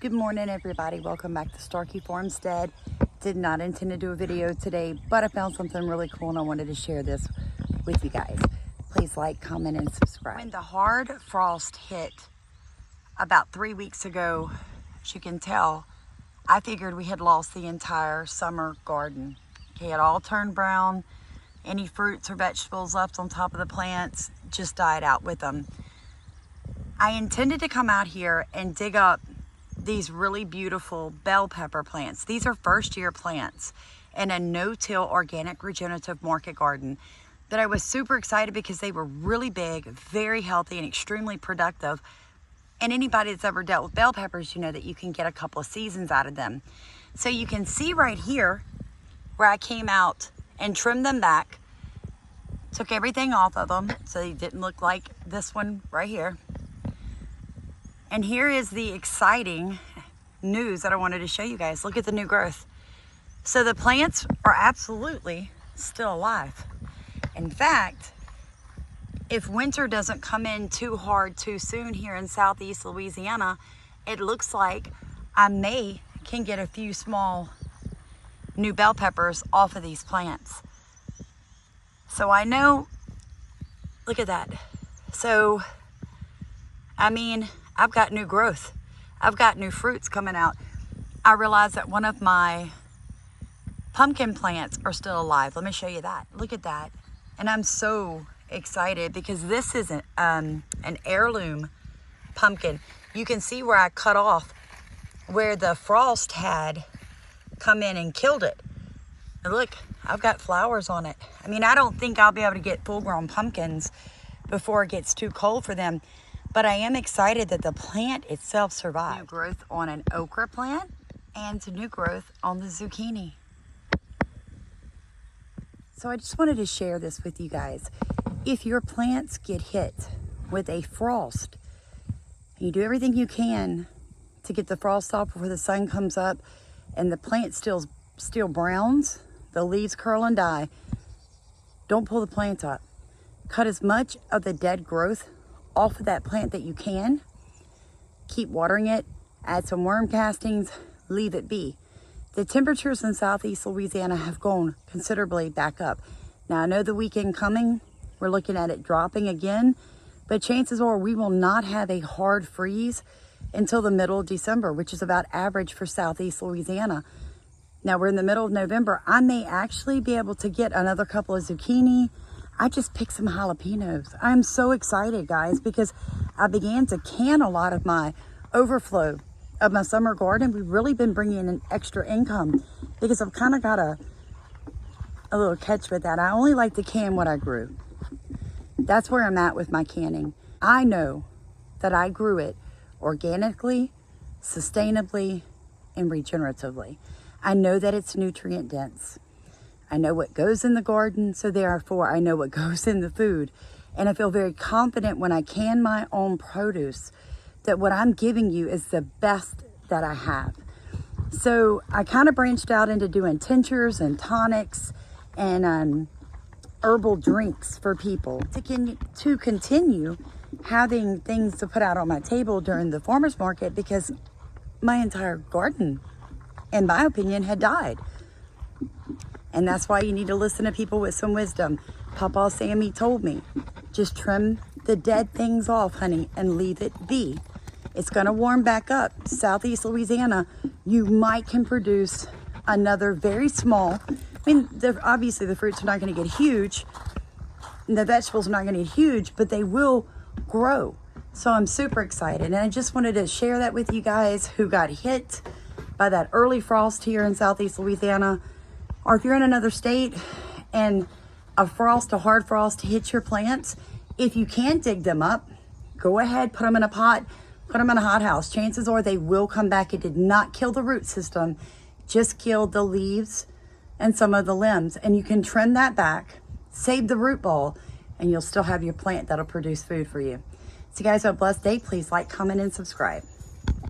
Good morning, everybody. Welcome back to Starkey Farmstead. Did not intend to do a video today, but I found something really cool and I wanted to share this with you guys. Please like, comment, and subscribe. When the hard frost hit about 3 weeks ago, as you can tell, I figured we had lost the entire summer garden. Okay, it all turned brown. Any fruits or vegetables left on top of the plants just died out with them. I intended to come out here and dig up these really beautiful bell pepper plants. These are first-year plants in a no-till organic regenerative market garden that I was super excited because they were really big, very healthy, and extremely productive. And anybody that's ever dealt with bell peppers, you know that you can get a couple of seasons out of them. So you can see right here where I came out and trimmed them back, took everything off of them so they didn't look like this one right here. And here is the exciting news that I wanted to show you guys. Look at the new growth. So the plants are absolutely still alive. In fact, if winter doesn't come in too hard too soon here in southeast Louisiana, it looks like I can get a few small new bell peppers off of these plants. So I know, look at that. So, I mean, I've got new growth. I've got new fruits coming out. I realized that one of my pumpkin plants are still alive. Let me show you that. Look at that. And I'm so excited because this is an heirloom pumpkin. You can see where I cut off where the frost had come in and killed it. And look, I've got flowers on it. I mean, I don't think I'll be able to get full-grown pumpkins before it gets too cold for them. But I am excited that the plant itself survived. New growth on an okra plant and some new growth on the zucchini. So I just wanted to share this with you guys. If your plants get hit with a frost, you do everything you can to get the frost off before the sun comes up and the plant still browns, the leaves curl and die, don't pull the plant up. Cut as much of the dead growth off of that plant that you can. Keep watering it, add some worm castings, leave it be. The temperatures in southeast Louisiana have gone considerably back up. Now I know the weekend coming, we're looking at it dropping again, but chances are we will not have a hard freeze until the middle of December, which is about average for southeast Louisiana. Now we're in the middle of November. I may actually be able to get another couple of zucchini. I just picked some jalapenos. I'm so excited, guys, because I began to can a lot of my overflow of my summer garden. We've really been bringing in an extra income because I've kind of got a little catch with that. I only like to can what I grew. That's where I'm at with my canning. I know that I grew it organically, sustainably, and regeneratively. I know that it's nutrient dense. I know what goes in the garden, so therefore I know what goes in the food. And I feel very confident when I can my own produce that what I'm giving you is the best that I have. So I kind of branched out into doing tinctures and tonics and herbal drinks for people to continue having things to put out on my table during the farmer's market because my entire garden, in my opinion, had died. And that's why you need to listen to people with some wisdom. Papa Sammy told me, just trim the dead things off, honey, and leave it be. It's gonna warm back up. Southeast Louisiana, you can produce another very small, I mean, obviously the fruits are not gonna get huge, and the vegetables are not gonna get huge, but they will grow. So I'm super excited. And I just wanted to share that with you guys who got hit by that early frost here in southeast Louisiana. Or if you're in another state and a hard frost hits your plants, if you can dig them up, go ahead, put them in a pot, put them in a hothouse. Chances are they will come back. It did not kill the root system, just killed the leaves and some of the limbs. And you can trim that back, save the root ball, and you'll still have your plant that'll produce food for you. So guys, have a blessed day. Please like, comment, and subscribe.